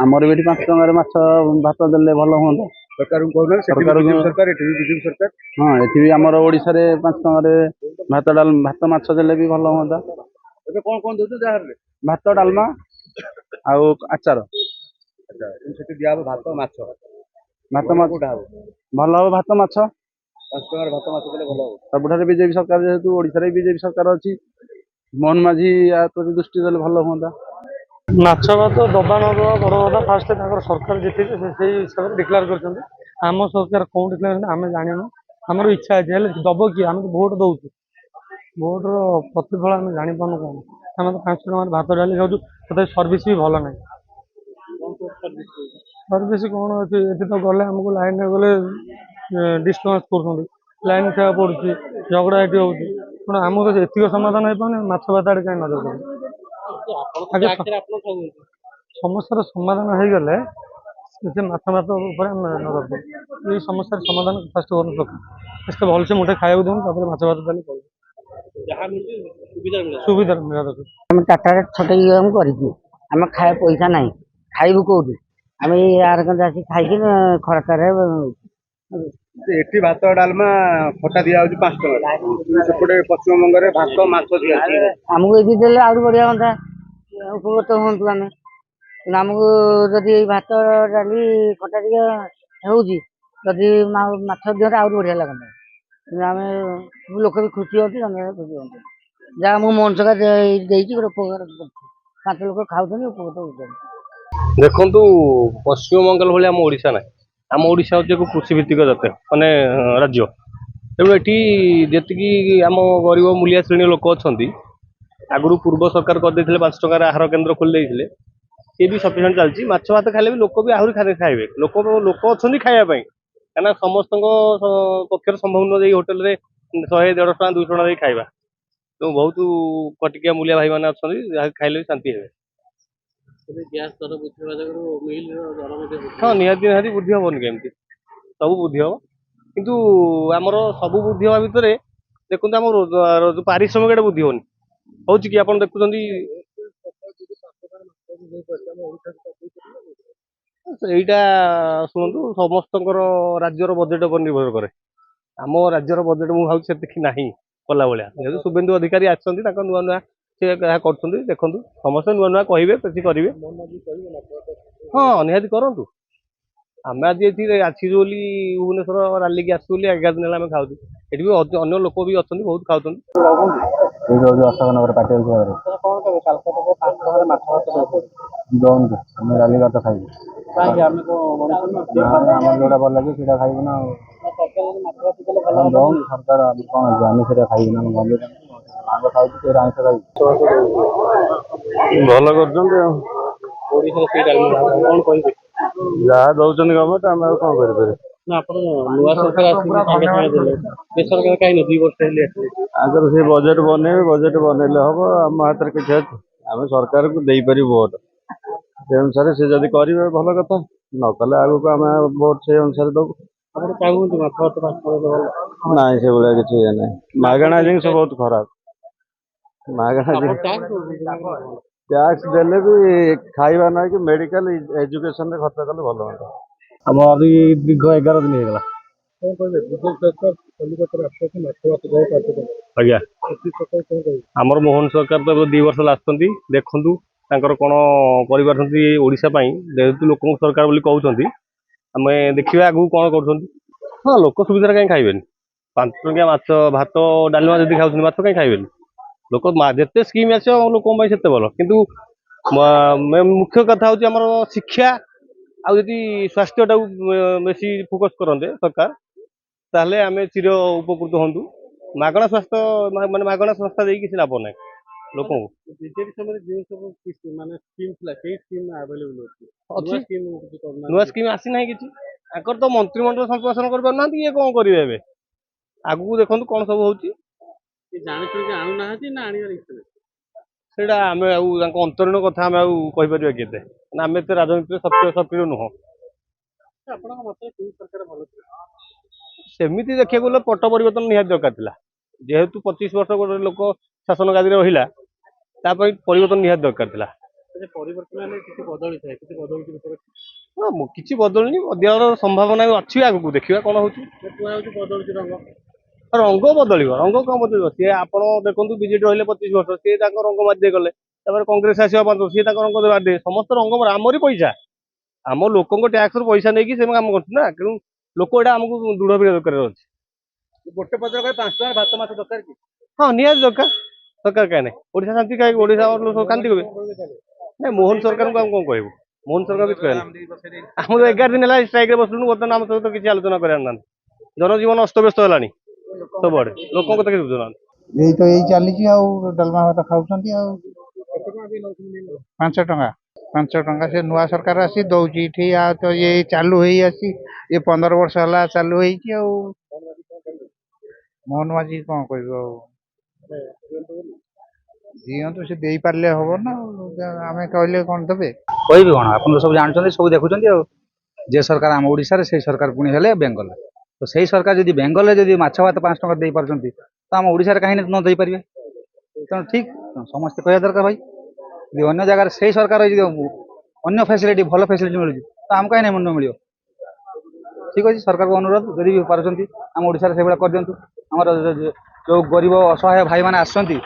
ଆମର ବି ଏଠି 5 ଟଙ୍କାରେ ମାଛ ଭାତ ଦେଲେ ଭଲ ହୁଅନ୍ତା। ସରକାର ହଁ ଏଠି ବି ଆମର ଓଡିଶାରେ 5 ଟଙ୍କାରେ ଭାତ ମାଛ ଦେଲେ ବି ଭଲ ହୁଅନ୍ତା। ଏବେ କଣ ଦଉଛନ୍ତି ଯାହାହେଲେ? ଭାତ ଡାଲମା ଆଉ ଆଚାର। ଆଚ୍ଛା ସେଠି ଦିଆହବ ଭାତ ମାଛ। ଭାତ ଭଲ ମାଛ କୋଉଟା ହବ? ଭଲ ହବ ଭାତ ମାଛ। 5 ଟଙ୍କାରେ ଭାତ ମାଛ ଦେଲେ ଭଲ ହବ। ସବୁଠାରେ ବିଜେପି ସରକାର, ଯେହେତୁ ଓଡିଶାରେ ବିଜେପି ସରକାର ଅଛି, ମୋହନ ମାଝୀ ୟା ପ୍ରତି ଦୃଷ୍ଟି ଦେଲେ ଭଲ ହୁଅନ୍ତା। ମାଛ ଭାତ ଦବା ନ ଦବା ବଡ଼ କଥା, ଫାଷ୍ଟ ତାଙ୍କର ସରକାର ଜିତିଲେ ସେଇ ହିସାବରେ ଡିକ୍ଲେୟାର କରିଛନ୍ତି। ଆମ ସରକାର କଣ ଡିକ୍ଲେୟାର ଆମେ ଜାଣିନୁ। ଆମର ଇଚ୍ଛା ଅଛି, ହେଲେ ଦବ କିଏ? ଆମେ ତ ଭୋଟ ଦଉଛୁ, ଭୋଟର ପ୍ରତିଫଳ ଆମେ ଜାଣିପାରୁନୁ କଣ। ଆମେ ତ 5 ଟଙ୍କାରେ ଭାତ ଡାଲି ଖାଉଛୁ, ତଥାପି ସର୍ଭିସ୍ ବି ଭଲ ନାହିଁ। ସର୍ଭିସ୍ କଣ ଅଛି? ଏଠି ତ ଗଲେ ଆମକୁ ଲାଇନରେ ଗଲେ ଡିଷ୍ଟର୍ବାନ୍ସ କରୁଛନ୍ତି, ଲାଇନ ଥିବା ପଡୁଛି, ଝଗଡ଼ା ଏଠି ହଉଛି। କଣ ଆମକୁ ଏତିକ ସମାଧାନ ହେଇପାରୁନି, ମାଛ ଭାତ ଆଡେ କାହିଁ ନଜର ଦେବୁ? ସମସ୍ୟାର ସମାଧାନ ହେଇଗଲେ ସେ ମାଛ ଭାତ ଉପରେ ଆମେ ନଜର ଦେବୁ। ଏଇ ସମସ୍ୟାର ସମାଧାନ ଫାଷ୍ଟ ଦରକାର। ଭଲସେ ମୁଠେ ଖାଇବାକୁ ଦେବୁ, ତାପରେ ମାଛ ଭାତ ଦେଲେ ପଳେଇବୁ। ସୁବିଧା ମିଳିବା ଦରକାର। ଆମେ ଚାରିଟାରେ ଛଟେଇ ଆମେ କରିଛୁ, ଆମେ ଖାଇବା ପଇସା ନାହିଁ, ଖାଇବୁ କୋଉଠୁ? ଆମେ ଏଇ ଆରକନ୍ଦ ଆସିକି ଖାଇକି ଖରାଟାରେ ଏଠି ଭାତ ଡାଲମା ଖଟା ଦିଆହଉଛି 5 ଟଙ୍କା। ସେପଟେ ପଶ୍ଚିମବଙ୍ଗରେ ଭାତ ମାଛ ଦିଆହଉଛି। ଆମକୁ ଏଠି ଦେଲେ ଆହୁରି ବଢିଆ ହୁଅନ୍ତା, ଉପକୃତ ହୁଅନ୍ତୁ ଆମେ। କିନ୍ତୁ ଆମକୁ ଯଦି ଏଇ ଭାତ ଡାଲି ଖଟା ଟିକେ ହେଉଛି, ଯଦି ମାଛ ଦିଅନ୍ତେ ଆହୁରି ବଢିଆ ଲାଗନ୍ତା। କିନ୍ତୁ ଆମେ ଲୋକ ବି ଖୁସି ହୁଅନ୍ତି, ଆମେ ଖୁସି ହୁଅନ୍ତୁ। ଯାହା ମୁଁ ମଣିଷକା ଦେଇଛି ଗୋଟେ ଉପକାର କରୁଛି, 5 ଲୋକ ଖାଉଛନ୍ତି, ଉପକୃତ ହଉଛନ୍ତି। ଦେଖନ୍ତୁ, ପଶ୍ଚିମବଙ୍ଗାଲ ଭଳି ଆମ ଓଡ଼ିଶା ନାହିଁ। ଆମ ଓଡ଼ିଶା ହେଉଛି ଏକ କୃଷି ଭିତ୍ତିକ ଜାତୀୟ ମାନେ ରାଜ୍ୟ। ତେଣୁ ଏଠି ଯେତିକି ଆମ ଗରିବ ମୂଲିଆ ଶ୍ରେଣୀ ଲୋକ ଅଛନ୍ତି, ଆଗରୁ ପୂର୍ବ ସରକାର କରିଦେଇଥିଲେ 5 ଟଙ୍କାରେ ଆହାର କେନ୍ଦ୍ର ଖୋଲି ଦେଇଥିଲେ, ସିଏ ବି ସଫିସିଏଣ୍ଟ ଚାଲିଛି। ମାଛ ଭାତ ଖାଇଲେ ବି ଲୋକ ବି ଆହୁରି ଖାଇବେ, ଲୋକ ଅଛନ୍ତି ଖାଇବା ପାଇଁ। କାହିଁକିନା ସମସ୍ତଙ୍କ ପକ୍ଷରେ ସମ୍ଭବ ନୁହେଁ ଯେ ଏଇ ହୋଟେଲରେ 100, 150 ଟଙ୍କା 200 ଟଙ୍କା ଦେଇ ଖାଇବା। ତେଣୁ ବହୁତ କଟିକିଆ ମୂଲିଆ ଭାଇମାନେ ଅଛନ୍ତି, ଯାହା ଖାଇଲେ ବି ଶାନ୍ତି ହେବେ। ହଁ ନିହାତି ବୃଦ୍ଧି ହବନି କେମିତି? ସବୁ ବୃଦ୍ଧି ହବ, କିନ୍ତୁ ଆମର ସବୁ ବୃଦ୍ଧି ହବା ଭିତରେ ଦେଖନ୍ତୁ ଆମ ପାରିଶ୍ରମିକ ବୃଦ୍ଧି ହଉନି। ହଉଛି କି? ଆପଣ ଦେଖୁଛନ୍ତି ଏଇଟା ଶୁଣନ୍ତୁ, ସମସ୍ତଙ୍କର ରାଜ୍ୟର ବଜେଟ ଉପରେ ନିର୍ଭର କରେ। ଆମ ରାଜ୍ୟର ବଜେଟ ମୁଁ ଭାବୁଛି ସେତିକି ନାହିଁ କଲା ଭଳିଆ। ଯେହେତୁ ଶୁଭେନ୍ଦୁ ଅଧିକାରୀ ଆସିଛନ୍ତି, ତାଙ୍କ ନୂଆ ନୂଆ ସେ ଯାହା କରୁଛନ୍ତି ଦେଖନ୍ତୁ, ସମସ୍ତେ ନୂଆ ନୂଆ କହିବେ, କିଛି କରିବେ। ହଁ ନିହାତି କରନ୍ତୁ। ଆମେ ଆଜି ଏଠି ଆସିଛୁ ବୋଲି, ଭୁବନେଶ୍ୱର ରାଲିକି ଆସିଛୁ ବୋଲି 11 ଦିନ ହେଲା ଆମେ ଖାଉଛୁ। ଏଠି ବି ଅନ୍ୟ ଲୋକ ବି ଅଛନ୍ତି, ବହୁତ ଖାଉଛନ୍ତି। ଅଶୋକନଗର ପାଟିଆ ଘରେ ଦଉନ୍ତୁ, ଆମେ ଡାଲି ଭାତ ଖାଇବୁ। ଆମର ଯୋଉଟା ଭଲ ଲାଗିବ ସେଇଟା ଖାଇବୁ ନା। ଦଉନ୍ତୁ ସରକାର, କଣ ଅଛି? ଆମେ ସେଇଟା ଖାଇବୁ ନା? ଆଇଁଷ ଖାଉଛୁ, ସେଇଟା ଆଇଁଷ ଖାଇବୁ। ଭଲ କରୁଛନ୍ତି ଆଉ। କଣ କହିବେ? ଯାହା ଦଉଛନ୍ତି ଗଭର୍ଣ୍ଣମେଣ୍ଟ, ଆମେ ଆଉ କଣ କରିପାରିବୁ? ଆପଣ ନୂଆ ସରକାର ଆସିଛନ୍ତି, ସାଙ୍ଗେ ସାଙ୍ଗେ ଦେଲେ। ବେସରକାର କାହିଁ 2 ବର୍ଷ ହେଲେ ଆସିଲେ? ଆଗରୁ ସେ ବଜେଟ ବନେଇବେ, ବଜେଟ ବନେଇଲେ ହବ। ଆମ ହାତରେ କିଛି ଅଛି? ଆମେ ସରକାରକୁ ଦେଇପାରିବୁ ଭୋଟ, ସେ ଅନୁସାରେ ସେ ଯଦି କରିବେ ଭଲ କଥା, ନ କଲେ ଆଗକୁ ଆମେ ଭୋଟ ସେଇ ଅନୁସାରେ ଦବୁ। ଆପଣ ଚାହୁଁଛନ୍ତି ମାଛ ଭାତ ନାଇଁ, ସେଭଳିଆ କିଛି ଇଏ ନାହିଁ। ମାଗଣା ଜିନିଷ ବହୁତ ଖରାପ। ମାଗଣା ଟ୍ୟାକ୍ସ ଦେଲେ ବି ଖାଇବା ନାହିଁ କି ମେଡିକାଲ ଏଜୁକେସନରେ ଖର୍ଚ୍ଚ କଲେ ଭଲ ହୁଅନ୍ତା। ଆମ ଆଜି ଦୀର୍ଘ 11 ଦିନ ହେଇଗଲା। ଆଜ୍ଞା, ଆମର ମୋହନ ସରକାର ତ 2 ବର୍ଷ ହେଲା ଆସୁଛନ୍ତି। ଦେଖନ୍ତୁ ତାଙ୍କର କଣ କରିପାରୁଛନ୍ତି ଓଡ଼ିଶା ପାଇଁ, ଯେହେତୁ ଲୋକଙ୍କ ସରକାର ବୋଲି କହୁଛନ୍ତି। ଆମେ ଦେଖିବା ଆଗକୁ କଣ କରୁଛନ୍ତି। ହଁ, ଲୋକ ସୁବିଧାରେ କାହିଁ ଖାଇବେନି? 5 ଟଙ୍କିଆ ମାଛ ଭାତ ଡାଲମା ଯଦି ଖାଉଛନ୍ତି, ମାଛ କାହିଁ ଖାଇବେନି? ଲୋକ ଯେତେ ସ୍କିମ୍ ଆସିବ ଲୋକଙ୍କ ପାଇଁ ସେତେ ଭଲ। କିନ୍ତୁ ମୁଖ୍ୟ କଥା ହଉଛି ଆମର ଶିକ୍ଷା, ଆଉ ଯଦି ସ୍ୱାସ୍ଥ୍ୟଟାକୁ ବେଶୀ ଫୋକସ୍ କରନ୍ତେ ସରକାର, ତାହେଲେ ଆମେ ଚିର ଉପକୃତ ହୁଅନ୍ତୁ। ମାଗଣା ସ୍ୱାସ୍ଥ୍ୟ ମାନେ ମାଗଣା ସଂସ୍ଥା ଦେଇକି କିଛି ଲାଭ ନାହିଁ ଲୋକଙ୍କୁ। ବିଜେପି ସମୟରେ ଯେଉଁ ସବୁ ମାନେ ସ୍କିମ୍ ଥିଲା, ସେଇ ସ୍କିମ୍ ଆଭେଲେବୁଲ ଅଛି। ନୂଆ ସ୍କିମ୍ ଆସିନାହିଁ କିଛି। ତାଙ୍କର ତ ମନ୍ତ୍ରିମଣ୍ଡଳ ସମ୍ପ୍ରସାରଣ କରିପାରୁନାହାନ୍ତି, ଇଏ କଣ କରିବେ ଏବେ? ଆଗକୁ ଦେଖନ୍ତୁ କଣ ସବୁ ହଉଛି। ଜାଣିଶୁଣି ଆଣୁନାହାନ୍ତି ନା ଆଣିବାର ଇଚ୍ଛା ନାହିଁ? ସେଇଟା ଆମେ ଆଉ ତାଙ୍କ ଅନ୍ତରୀଣ କଥା ଆମେ ଆଉ କହିପାରିବା କି ଏତେ? ଆମେ ଏତେ ରାଜନୀତିରେ ସକ୍ରିୟ ନୁହଁ। ଆପଣଙ୍କ ମତରେ କେଉଁ ସରକାର ଭଲ ଥିଲା? ସେମିତି ଦେଖିବାକୁ ଗଲେ ପଟ ପରିବର୍ତ୍ତନ ନିହାତି ଦରକାର ଥିଲା। ଯେହେତୁ 25 ବର୍ଷ ଗୋଟେ ଲୋକ ଶାସନ ଗାଦିରେ ରହିଲା, ତା ପାଇଁ ପରିବର୍ତ୍ତନ ନିହାତି ଦରକାର ଥିଲା। କିଛି ବଦଳୁନି, ବଦଳିବାର ସମ୍ଭାବନା ବି ଅଛି, ଆଗକୁ ଦେଖିବା କଣ ହଉଛି। ରଙ୍ଗ ବଦଳିବ, ରଙ୍ଗ କଣ ବଦଳିବ? ସିଏ ଆପଣ ଦେଖନ୍ତୁ, ବିଜେଡି ରହିଲେ 25 ବର୍ଷ, ସିଏ ତାଙ୍କ ରଙ୍ଗ ମାରି ଦେଇ ଗଲେ। ତାପରେ କଂଗ୍ରେସ ଆସିବା 5 ବର୍ଷ, ସିଏ ତାଙ୍କ ରଙ୍ଗ ମାରିଦେବେ। ସମସ୍ତ ରଙ୍ଗ ଆମରି ପଇସା, ଆମ ଲୋକଙ୍କ ଟ୍ୟାକ୍ସରୁ ପଇସା ନେଇକି ସେ କାମ କରୁଛନ୍ତି ନା। ତେଣୁ ଲୋକ ଏଇଟା ଆମକୁ ଦୃଢ ଦରକାର ଅଛି। ଗୋଟେ ପତ୍ର କହେ 5 ଟଙ୍କାର ଭାତ ମାଛ ଦରକାର କି? ହଁ, ନିହାତି ଦରକାର। ଦରକାର କାହିଁ ନାହିଁ? ଓଡିଶା ଶାନ୍ତି କାହିଁକି? ଓଡିଶା ଲୋକ କାନ୍ତି କହିବେ? ନାଇଁ, ମୋହନ ସରକାରଙ୍କୁ ଆମେ କଣ କହିବୁ? ମୋହନ ସରକାର କିଛି କହିବେ ଆମର 11 ଦିନ ହେଲା ଷ୍ଟ୍ରାଇକରେ ବସିଲୁଣି, ବର୍ତ୍ତମାନ ଆମ ସହିତ କିଛି ଆଲୋଚନା କରିବାର ନାହାନ୍ତି। ଜନଜୀବନ ଅସ୍ତବ୍ୟସ୍ତ ହେଲାଣି ସବୁଆଡେ, ଲୋକଙ୍କ କଥା କିଛି ବୁଝୁନାହାନ୍ତି। ଏଇ ଚାଲିଛି ଆଉ, ଡାଲମା ଭାତ ଖାଉଛନ୍ତି ଆଉ। 5 ଟଙ୍କା, 5 ଟଙ୍କା ସେ ନୂଆ ସରକାର ଆସି ଦଉଛି ଏଠି। ଆଉ ତ ଇଏ ଚାଲୁ ହେଇ ଆସି 15 ବର୍ଷ ହେଲା ଚାଲୁ ହେଇଛି ଆଉ। ମୋହନ ମାଝୀ କଣ କହିବ ଆଉ, ଦିଅନ୍ତୁ, ସେ ଦେଇପାରିଲେ ହବ ନା। ଆମେ କହିଲେ କଣ ଦେବେ? କହିବି କଣ, ଆପଣ ତ ସବୁ ଜାଣିଛନ୍ତି, ସବୁ ଦେଖୁଛନ୍ତି ଆଉ। ଯେ ସରକାର ଆମ ଓଡ଼ିଶାରେ, ସେଇ ସରକାର ପୁଣି ହେଲେ ବେଙ୍ଗଲରେ। ତ ସେଇ ସରକାର ଯଦି ବେଙ୍ଗଲରେ ଯଦି ମାଛ ଭାତ 5 ଟଙ୍କା ଦେଇପାରୁଛନ୍ତି, ତ ଆମ ଓଡ଼ିଶାରେ କାହିଁକି ନ ଦେଇପାରିବେ? ତେଣୁ ଠିକ୍ ସମସ୍ତେ କହିବା ଦରକାର ଭାଇ। ଯଦି ଅନ୍ୟ ଜାଗାରେ ସେଇ ସରକାର ଯଦି ଅନ୍ୟ ଫ୍ୟାସିଲିଟି, ଭଲ ଫ୍ୟାସିଲିଟି ମିଳୁଛି, ତ ଆମକୁ କାହିଁକି ନ ମିଳିବ? ଠିକ୍ ଅଛି, ସରକାରଙ୍କୁ ଅନୁରୋଧ, ଯଦି ବି ପାରୁଛନ୍ତି ଆମ ଓଡ଼ିଶାରେ ସେଇଭଳିଆ କରିଦିଅନ୍ତୁ। ଆମର ଯୋଉ ଗରିବ ଅସହାୟ ଭାଇମାନେ ଆସୁଛନ୍ତି,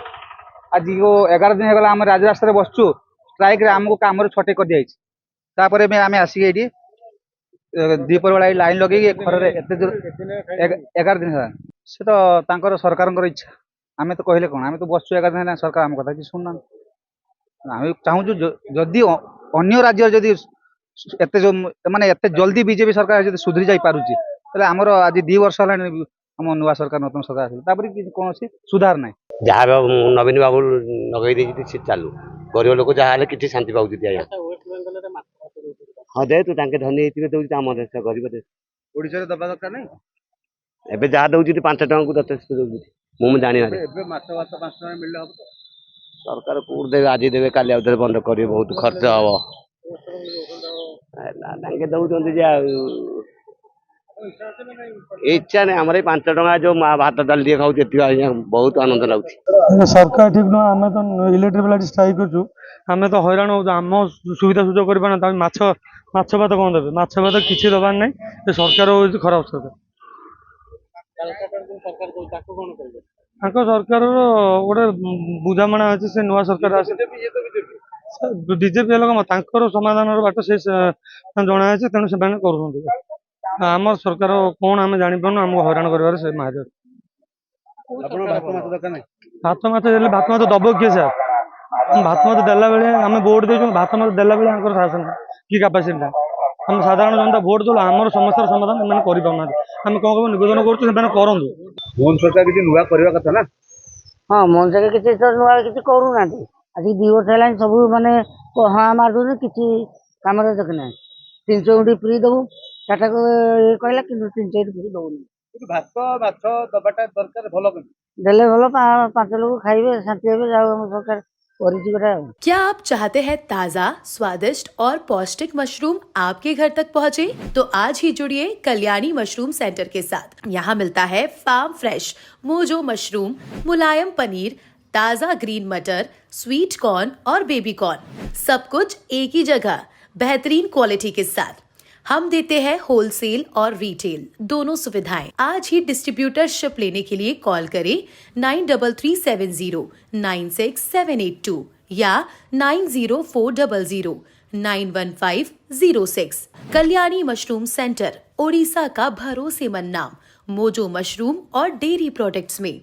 ଆଜି 11 ଦିନ ହେଇଗଲା ଆମେ ରାଜରାସ୍ତାରେ ବସୁଛୁ, ଷ୍ଟ୍ରାଇକରେ ଆମକୁ କାମରେ ଛଟେଇ କରିଦିଆଯାଇଛି। ତାପରେ ବି ଆମେ ଆସିକି ଏଇଠି ଦ୍ୱିପହର ବେଳା ଲାଇନ ଲଗେଇକି ଖରାରେ ଏତେ ଦୂର 11 ଦିନ ହେଲା। ସେ ତ ତାଙ୍କର ସରକାରଙ୍କର ଇଚ୍ଛା, ଆମେ ତ କହିଲେ କଣ? ଆମେ ତ ବସୁଛୁ 11 ଦିନ ହେଲା, ସରକାର ଆମ କଥା କିଛି ଶୁଣୁନାହାନ୍ତି। ଆମେ ଚାହୁଁଛୁ ଯଦି ଅନ୍ୟ ରାଜ୍ୟରେ ଯଦି ଏତେ ମାନେ ଏତେ ଜଲ୍ଦି ବିଜେପି ସରକାର ଯଦି ସୁଧୁରି ଯାଇ ପାରୁଛି, ତାହେଲେ ଆମର ଆଜି 2 ବର୍ଷ ହେଲାଣି ଆମ ନୂଆ ସରକାର, ନୂତନ ସରକାର ଆସିଲେ, ତାପରେ କିଛି କୌଣସି ସୁଧାର ନାହିଁ। ଯାହା ନବୀନ ବାବୁ ଲଗେଇ ଦେଇଛନ୍ତି ସେ ଚାଲୁ, ଗରିବ ଲୋକ ଯାହା ହେଲେ କିଛି ଶାନ୍ତି ପାଉଛନ୍ତି ଆଜ୍ଞା। ହଁ, ଯେହେତୁ ତାଙ୍କେ ଧନୀ ହେଇଥିବେ ଦଉଛି, ଆମ ଦେଶ ଗରିବ ଦେଶ। ଓଡିଶାରେ ଦବା ଦରକାର ନାହିଁ। ଏବେ ଯାହା ଦଉଛନ୍ତି 5 ଟଙ୍କାକୁ ଯଥେଷ୍ଟ ଦଉଛନ୍ତି, ମୁଁ ଜାଣିବାରେ। ଏବେ ମାଛ ଭାତ 5 ଟଙ୍କା ମିଳିଲେ ହବ ତ? ସରକାର କୋଉଠି ଦେବେ? ଆଜି ଦେବେ, କାଲି ଆଉ ଥରେ ବନ୍ଦ କରିବେ, ବହୁତ ଖର୍ଚ୍ଚ ହବ। ତାଙ୍କେ ଦଉଛନ୍ତି ଯେ ଆଉ ଇଚ୍ଛା ନାହିଁ ଆମର। ଏଇ 5 ଟଙ୍କା ଯୋଉ ଭାତ ଡାଲି ଟିକେ ଖାଉଛି, ଏତିକି ଆଜ୍ଞା ବହୁତ ଆନନ୍ଦ ଲାଗୁଛି। ସରକାର ଠିକ ନୁହଁ। ଆମେ ତ ଇଲେକ୍ଟ୍ରିକ ବାଲା ଷ୍ଟ୍ରାଇକ୍ କରୁଛୁ, ଆମେ ତ ହଇରାଣ ହଉଛୁ। ଆମ ସୁବିଧା ସୁଯୋଗ କରିପାରୁନାହାନ୍ତି। ଆମେ ମାଛ ଭାତ କଣ ଦେବେ? ମାଛ ଭାତ କିଛି ଦେବାର ନାହିଁ। ଏ ସରକାର ହଉଛି ଖରାପ ସରକାର। ତାଙ୍କ ସରକାରର ଗୋଟେ ବୁଝାମଣା ଅଛି, ସେ ନୂଆ ସରକାର ଆସି ବିଜେପି ହେଲେ କଣ, ତାଙ୍କର ସମାଧାନର ବାଟ ସେ ଜଣା ଅଛି, ତେଣୁ ସେମାନେ କରୁଛନ୍ତି। ଆମର ସରକାର କଣ ଆମେ ଜାଣିପାରୁନୁ, ଆମକୁ ହଇରାଣ କରିବାରେ ସେ ମାହିର। ଭାତ ମାଛ ଦେଲେ, ଭାତ ମାଛ ଦବ କିଏ ସାର୍? ଭାତ ମାଛ ଦେଲା ବେଳେ ଆମେ ଭୋଟ ଦେଇଛୁ, ଭାତ ମାଛ ଦେଲା ବେଳେ ଆମର ଶାସନ କି କାପାସିଟି ନାହିଁ। ଆମେ ସାଧାରଣ ଜନତା ଭୋଟ ଦେଲୁ, ଆମର ସମସ୍ୟାର ସମାଧାନ ସେମାନେ କରିପାରୁନାହାନ୍ତି। ଆମେ କଣ କହିବୁ? ନିବେଦନ କରୁଛୁ, ସେମାନେ କରନ୍ତୁ। ମୋହନ ସରକାର କିଛି ନୂଆ କରିବା କଥା ନା। ହଁ, ମଣିଷ କିଛି ତ ନୂଆ କିଛି କରୁନାହାନ୍ତି। ଆଜି 2 ବର୍ଷ ହେଲାଣି ସବୁ ମାନେ ହଁ ମାରୁଛନ୍ତି, କିଛି କାମରେ ଦେଖୁନାହାନ୍ତି। 300 ୟୁନିଟ ଫ୍ରି ଦବୁ, ଟାଟାକୁ କହିଲା, କିନ୍ତୁ 300 ୟୁନିଟ ଫ୍ରି ଦଉନି। ଭାତ ମାଛ ଦବାଟା ଦରକାର, ଭଲ କିନ୍ତୁ ଦେଲେ ଭଲ, 5 ଲୋକ ଖାଇବେ, ଶାନ୍ତି ହେବେ। ଯାଉ ଆମ ସରକାର କରିଛି ଗୋଟେ ଆଉ। क्या आप चाहते हैं ताज़ा, स्वादिष्ट और पौष्टिक मशरूम आपके घर तक पहुंचे? तो आज ही जुड़िए कल्याणी मशरूम सेंटर के साथ। यहाँ मिलता है फार्म फ्रेश मोजो मशरूम, मुलायम पनीर, ताज़ा ग्रीन मटर, स्वीट कॉर्न और बेबी कॉर्न, सब कुछ एक ही जगह, बेहतरीन क्वालिटी के साथ। हम देते हैं होलसेल और रिटेल दोनों सुविधाएं। आज ही डिस्ट्रीब्यूटरशिप लेने के लिए कॉल करें 9370967882 या 9040091506। कल्याणी मशरूम सेंटर, ओडिशा का भरोसेमंद नाम, मोजो मशरूम और डेयरी प्रोडक्ट्स में।